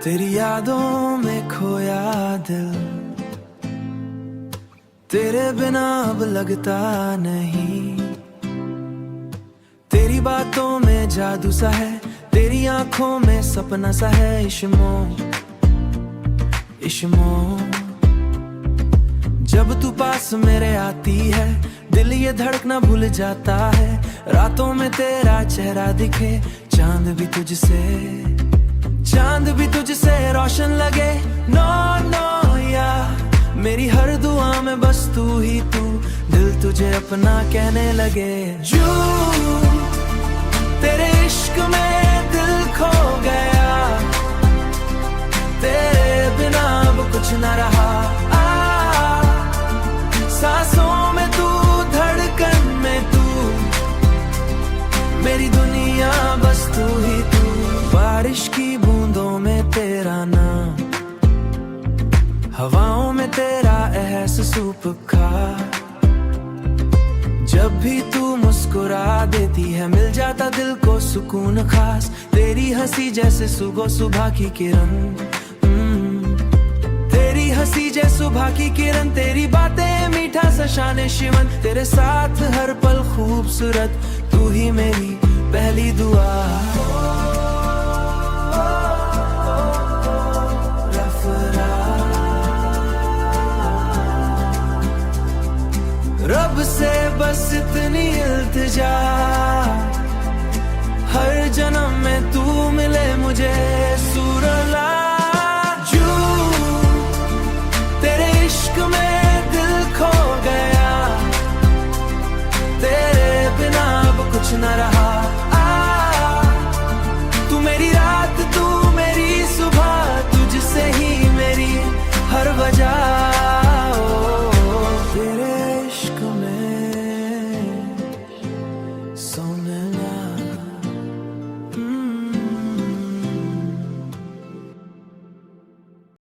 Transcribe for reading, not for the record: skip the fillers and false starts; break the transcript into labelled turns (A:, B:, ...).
A: तेरी यादों में खोया दिल, तेरे बिना अब लगता नहीं। तेरी बातों में जादू सा है, तेरी आंखों में सपना सा है। इश्मो इश्मो जब तू पास मेरे आती है, दिल ये धड़कना भूल जाता है। रातों में तेरा चेहरा दिखे, चांद भी तुझसे रोशन लगे। नो नो या मेरी हर दुआ में बस तू ही तू, दिल तुझे अपना कहने लगे। जू तेरे इश्क में दिल खो गया, तेरे बिना अब कुछ न रहा। सांसों में तू, धड़कन में तू, मेरी दुनिया बस तू ही तू। बारिश की बूंदों में तेरा नाम, हवाओं में तेरा एहसास का। जब भी तू मुस्कुरा देती है, मिल जाता दिल को सुकून खास। तेरी हंसी जैसे सुबह की किरण, तेरी हंसी जैसे सुबह की किरण। तेरी बातें मीठा सा शान शिवन, तेरे साथ हर पल खूबसूरत। तू ही मेरी पहली दुआ। रब से बस इतनी इल्तिजा, हर जन्म में तू मिले मुझे। सूरज